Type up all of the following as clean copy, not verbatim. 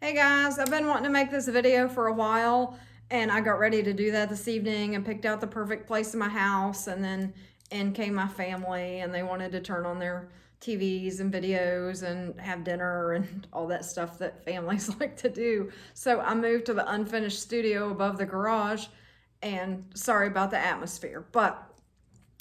Hey guys, I've been wanting to make this video for a while and I got ready to do that this evening and picked out the perfect place in my house, and then in came my family and they wanted to turn on their TVs and videos and have dinner and all that stuff that families like to do. So I moved to the unfinished studio above the garage, and sorry about the atmosphere, but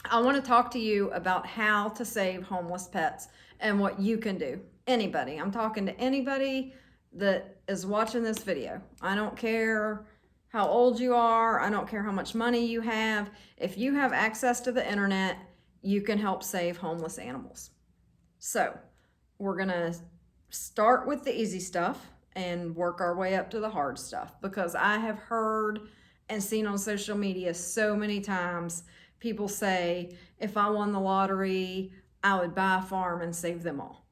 I want to talk to you about how to save homeless pets and what you can do. Anybody. I'm talking to anybody that is watching this video. I don't care how old you are. I don't care how much money you have. If you have access to the internet, you can help save homeless animals. So we're going to start with the easy stuff and work our way up to the hard stuff, because I have heard and seen on social media so many times people say, if I won the lottery, I would buy a farm and save them all.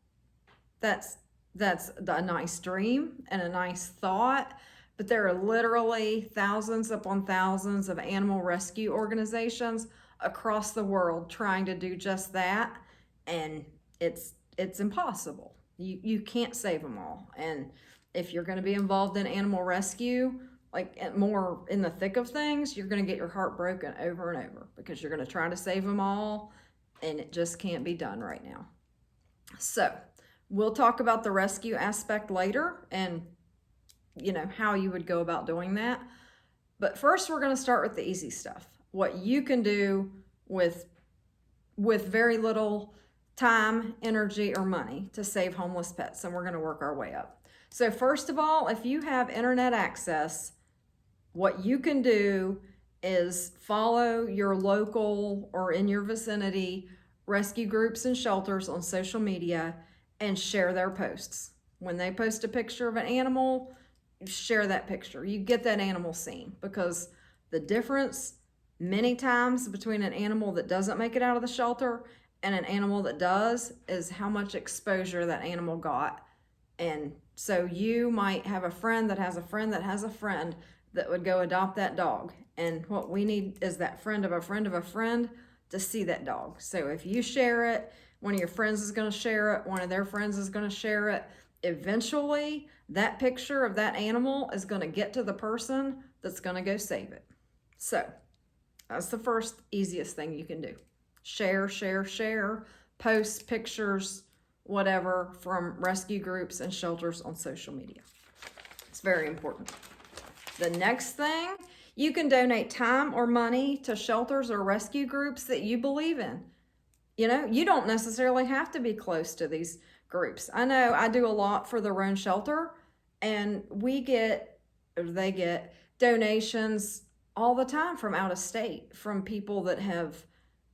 That's a nice dream and a nice thought, but there are literally thousands upon thousands of animal rescue organizations across the world trying to do just that, and it's impossible. You can't save them all. And if you're going to be involved in animal rescue, like more in the thick of things, you're going to get your heart broken over and over, because you're going to try to save them all and it just can't be done right now. So we'll talk about the rescue aspect later and how you would go about doing that. But first we're going to start with the easy stuff. What you can do with very little time, energy, or money to save homeless pets. And we're going to work our way up. So first of all, if you have internet access, what you can do is follow your local or in your vicinity rescue groups and shelters on social media and share their posts. When they post a picture of an animal, share that picture. You get that animal seen, because the difference many times between an animal that doesn't make it out of the shelter and an animal that does is how much exposure that animal got. And so you might have a friend that has a friend that has a friend that would go adopt that dog. And what we need is that friend of a friend of a friend to see that dog. So if you share it, one of your friends is going to share it, one of their friends is going to share it. Eventually, that picture of that animal is going to get to the person that's going to go save it. So that's the first easiest thing you can do. Share, share, share, post pictures, whatever, from rescue groups and shelters on social media. It's very important. The next thing, you can donate time or money to shelters or rescue groups that you believe in. You don't necessarily have to be close to these groups. I know I do a lot for the Roan Shelter, and they get donations all the time from out of state, from people that have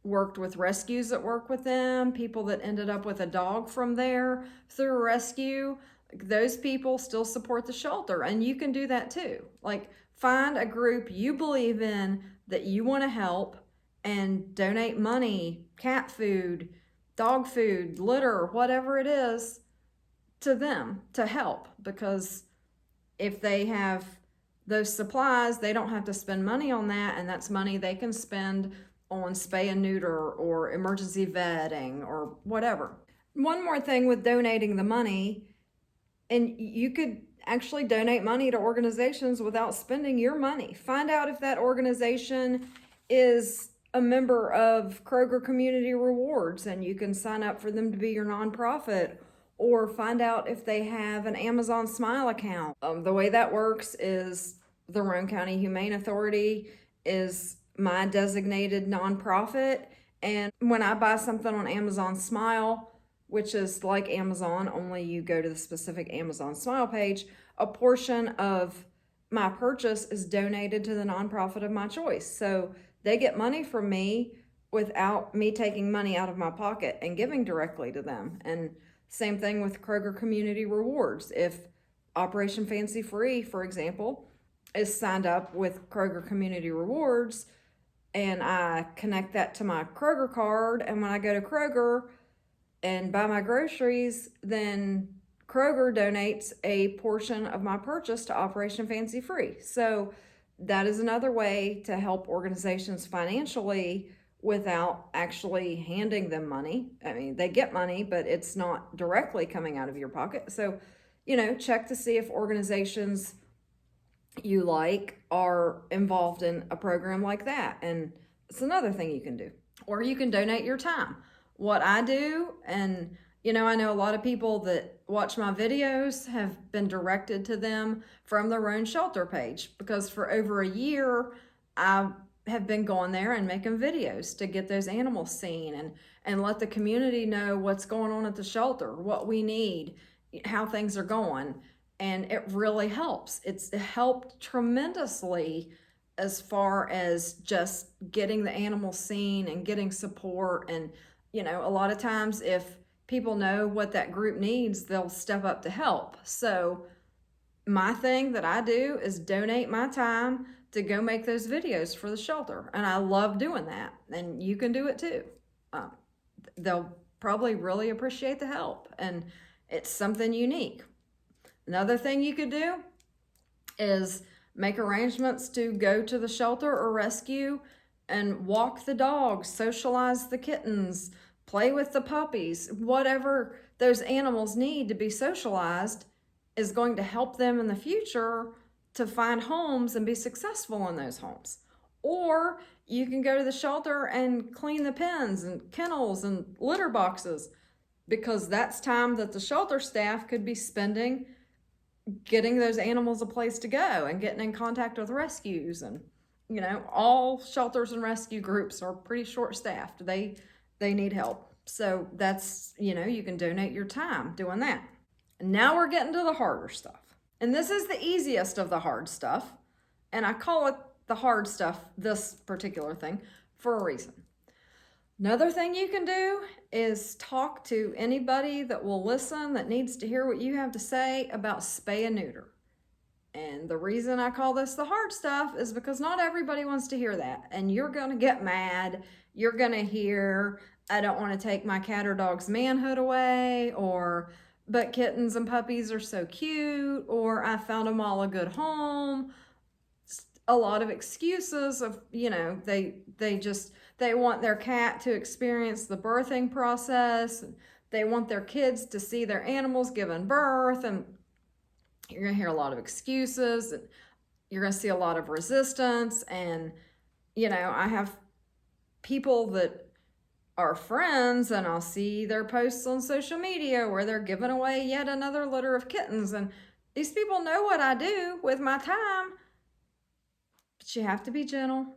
worked with rescues that work with them, people that ended up with a dog from there through a rescue. Those people still support the shelter, and you can do that too. Like, find a group you believe in that you want to help and donate money, cat food, dog food, litter, whatever it is, to them to help, because if they have those supplies, they don't have to spend money on that, and that's money they can spend on spay and neuter or emergency vetting or whatever. One more thing with donating the money, and you could actually donate money to organizations without spending your money. Find out if that organization is a member of Kroger Community Rewards and you can sign up for them to be your nonprofit, or find out if they have an Amazon Smile account. The way that works is the Roane County Humane Authority is my designated nonprofit, and when I buy something on Amazon Smile, which is like Amazon, only you go to the specific Amazon Smile page, a portion of my purchase is donated to the nonprofit of my choice. So they get money from me without me taking money out of my pocket and giving directly to them. And same thing with Kroger Community Rewards. If Operation Fancy Free, for example, is signed up with Kroger Community Rewards, and I connect that to my Kroger card, and when I go to Kroger and buy my groceries, then Kroger donates a portion of my purchase to Operation Fancy Free. So that is another way to help organizations financially without actually handing them money. I mean, they get money, but it's not directly coming out of your pocket. So check to see if organizations you like are involved in a program like that. And it's another thing you can do. Or you can donate your time. What I do, and I know a lot of people that watch my videos have been directed to them from their own shelter page, because for over a year I have been going there and making videos to get those animals seen and let the community know what's going on at the shelter, what we need, how things are going. And it really helps. It's helped tremendously as far as just getting the animals seen and getting support. And, a lot of times if people know what that group needs, they'll step up to help. So my thing that I do is donate my time to go make those videos for the shelter. And I love doing that. And you can do it too. They'll probably really appreciate the help. And it's something unique. Another thing you could do is make arrangements to go to the shelter or rescue and walk the dogs, socialize the kittens, play with the puppies. Whatever those animals need to be socialized is going to help them in the future to find homes and be successful in those homes. Or you can go to the shelter and clean the pens and kennels and litter boxes, because that's time that the shelter staff could be spending getting those animals a place to go and getting in contact with rescues. And all shelters and rescue groups are pretty short staffed. They need help. So that's, you can donate your time doing that. And now we're getting to the harder stuff. And this is the easiest of the hard stuff. And I call it the hard stuff, this particular thing, for a reason. Another thing you can do is talk to anybody that will listen, that needs to hear what you have to say about spay and neuter. And the reason I call this the hard stuff is because not everybody wants to hear that. And you're going to get mad. You're going to hear, I don't want to take my cat or dog's manhood away, or, but kittens and puppies are so cute, or I found them all a good home. A lot of excuses of, they want their cat to experience the birthing process. They want their kids to see their animals giving birth. And you're going to hear a lot of excuses. And you're going to see a lot of resistance. And, I have people that are friends, and I'll see their posts on social media where they're giving away yet another litter of kittens. And these people know what I do with my time. But you have to be gentle,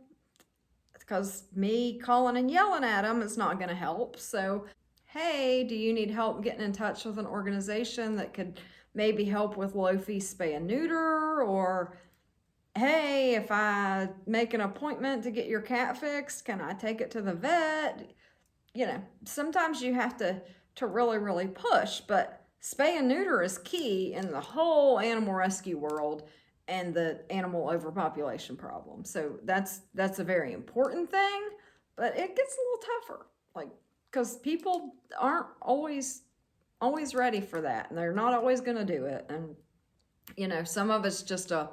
because me calling and yelling at them is not going to help. So, hey, do you need help getting in touch with an organization that could maybe help with low-fee spay and neuter? Or, hey, if I make an appointment to get your cat fixed, can I take it to the vet? Sometimes you have to really, really push. But spay and neuter is key in the whole animal rescue world and the animal overpopulation problem. So that's a very important thing, but it gets a little tougher, because people aren't always ready for that, and they're not always going to do it. And some of it's just a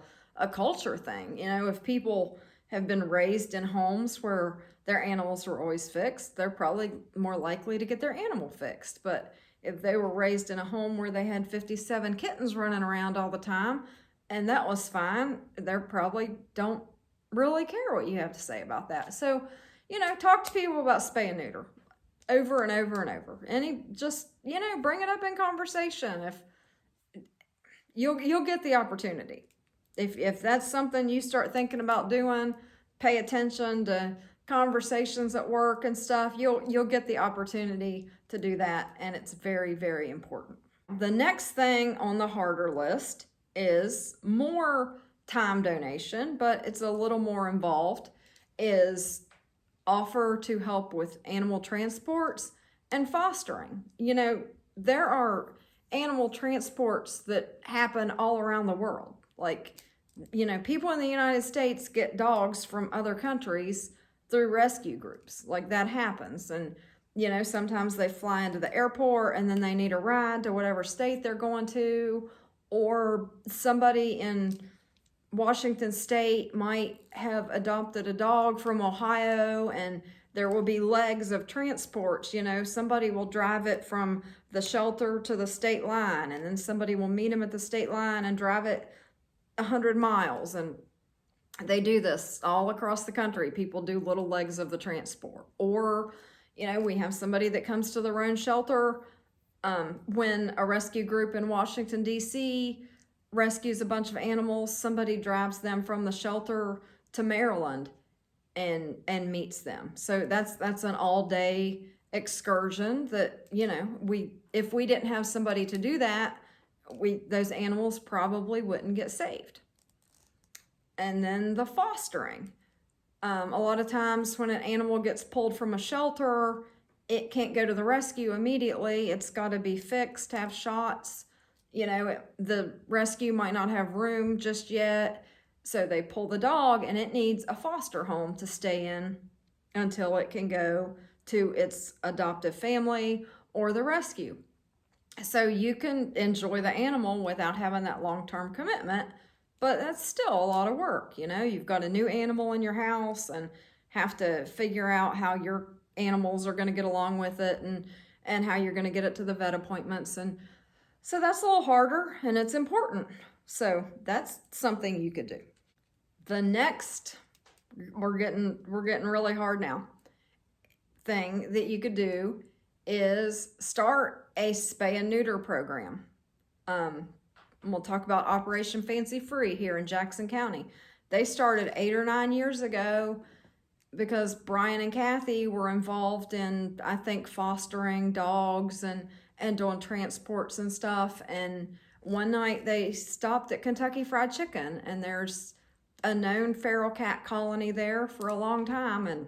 culture thing. If people have been raised in homes where their animals were always fixed, they're probably more likely to get their animal fixed. But if they were raised in a home where they had 57 kittens running around all the time, and that was fine, they probably don't really care what you have to say about that. So, talk to people about spay and neuter over and over and over. Just bring it up in conversation. If you'll get the opportunity. If that's something you start thinking about doing, pay attention to conversations at work and stuff, you'll get the opportunity to do that, and it's very, very important. The next thing on the harder list is more time donation, but it's a little more involved, is offer to help with animal transports and fostering. There are animal transports that happen all around the world. People in the United States get dogs from other countries through rescue groups. That happens. And, sometimes they fly into the airport and then they need a ride to whatever state they're going to. Or somebody in Washington State might have adopted a dog from Ohio, and There will be legs of transports, somebody will drive it from the shelter to the state line, and then somebody will meet them at the state line and drive it 100 miles. And they do this all across the country. People do little legs of the transport. Or, we have somebody that comes to the Roan shelter when a rescue group in Washington, D.C. rescues a bunch of animals. Somebody drives them from the shelter to Maryland and meets them. So that's an all-day excursion that, if we didn't have somebody to do that, those animals probably wouldn't get saved. And then the fostering. A lot of times when an animal gets pulled from a shelter, it can't go to the rescue immediately. It's got to be fixed, have shots. The rescue might not have room just yet. So they pull the dog, and it needs a foster home to stay in until it can go to its adoptive family or the rescue. So you can enjoy the animal without having that long-term commitment. But that's still a lot of work, You've got a new animal in your house and have to figure out how your animals are going to get along with it and how you're going to get it to the vet appointments. And so that's a little harder, and it's important. So that's something you could do. The next, we're getting really hard now, thing that you could do is start a spay and neuter program. We'll talk about Operation Fancy Free here in Jackson County. They started 8 or 9 years ago because Brian and Kathy were involved in, I think, fostering dogs and doing transports and stuff. And one night they stopped at Kentucky Fried Chicken, and there's a known feral cat colony there for a long time, and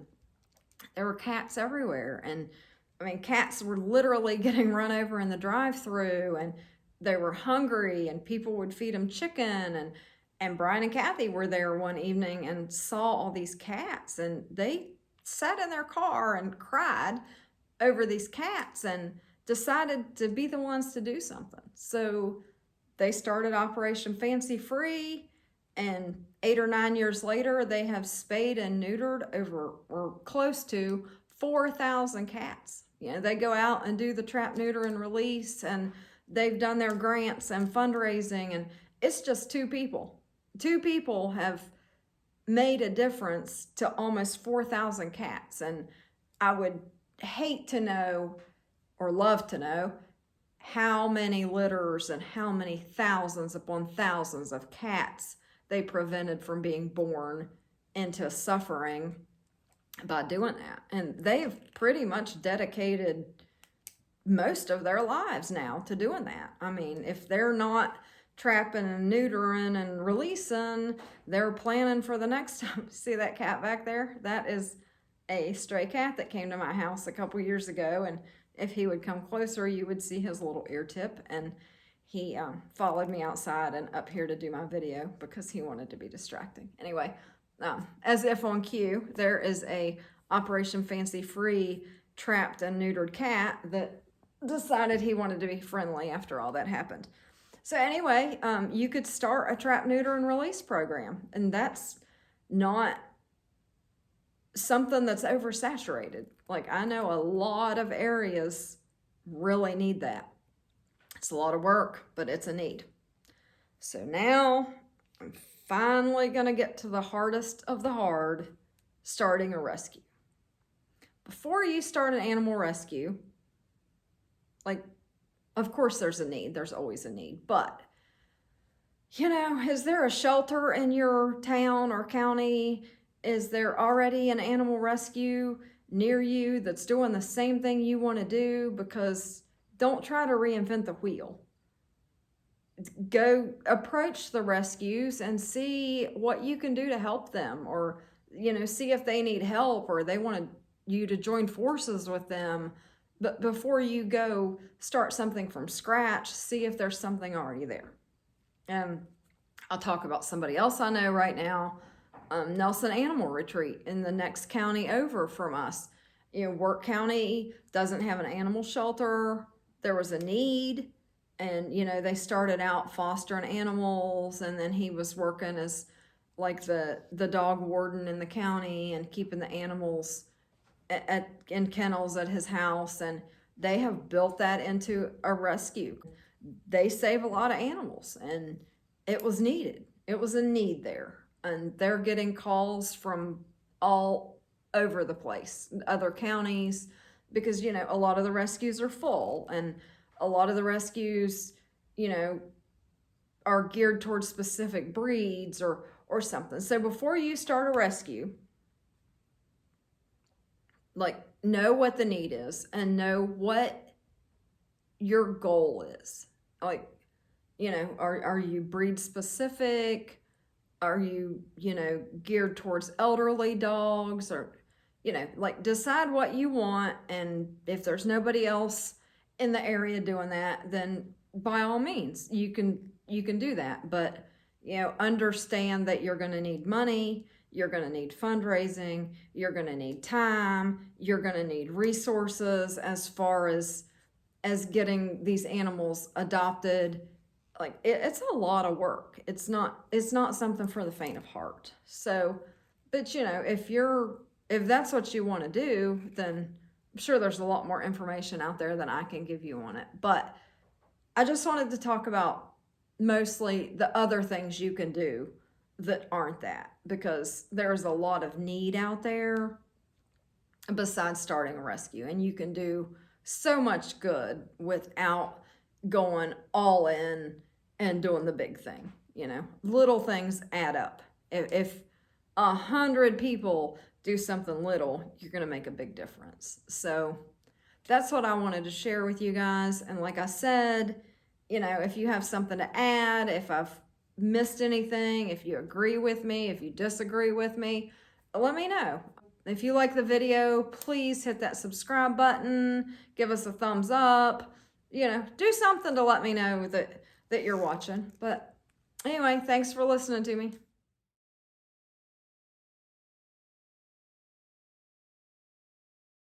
there were cats everywhere. And cats were literally getting run over in the drive-thru, and they were hungry, and people would feed them chicken. And Brian and Kathy were there one evening and saw all these cats, and they sat in their car and cried over these cats and decided to be the ones to do something. So they started Operation Fancy Free, and 8 or 9 years later, they have spayed and neutered over, or close to, 4,000 cats. They go out and do the trap, neuter, and release, and they've done their grants and fundraising, and it's just 2 people. 2 people have made a difference to almost 4,000 cats. And I would hate to know, or love to know, how many litters and how many thousands upon thousands of cats they prevented from being born into suffering by doing that. And they've pretty much dedicated most of their lives now to doing that. If they're not trapping and neutering and releasing, they're planning for the next time. See that cat back there? That is a stray cat that came to my house a couple years ago, and if he would come closer, you would see his little ear tip, and he followed me outside and up here to do my video because he wanted to be distracting. Anyway, as if on cue, there is a Operation Fancy Free trapped and neutered cat that decided he wanted to be friendly after all that happened. So anyway, you could start a trap, neuter, and release program, and that's not something that's oversaturated. I know a lot of areas really need that. It's a lot of work, but it's a need. So now I'm finally going to get to the hardest of the hard, starting a rescue. Before you start an animal rescue, of course there's a need. There's always a need. But, is there a shelter in your town or county? Is there already an animal rescue near you that's doing the same thing you want to do? Because don't try to reinvent the wheel. Go approach the rescues and see what you can do to help them, or, see if they need help or they want you to join forces with them. But before you go start something from scratch, see if there's something already there. I'll talk about somebody else I know right now, Nelson Animal Retreat in the next county over from us. Work County doesn't have an animal shelter. There was a need, and, they started out fostering animals, and then he was working as the dog warden in the county and keeping the animals in kennels at his house, and they have built that into a rescue. They save a lot of animals, and it was needed. It was a need there, and they're getting calls from all over the place, other counties, because a lot of the rescues are full, and a lot of the rescues are geared towards specific breeds or something. So before you start a rescue, like, know what the need is and know what your goal is. Like, are you breed specific? Are you, geared towards elderly dogs? Or, like, decide what you want. And if there's nobody else in the area doing that, then by all means, you can do that. But, understand that you're going to need money. You're going to need fundraising. You're going to need time. You're going to need resources as far as getting these animals adopted. Like, it's a lot of work. It's not something for the faint of heart. So, but if that's what you want to do, then I'm sure there's a lot more information out there than I can give you on it. But I just wanted to talk about mostly the other things you can do that aren't that, because there's a lot of need out there besides starting a rescue, and you can do so much good without going all in and doing the big thing. Little things add up. If 100 people do something little, you're going to make a big difference. So that's what I wanted to share with you guys. And like I said, if you have something to add, if I've missed anything, if you agree with me, if you disagree with me, let me know. If you like the video, please hit that subscribe button, give us a thumbs up, do something to let me know that you're watching. But anyway, thanks for listening to me.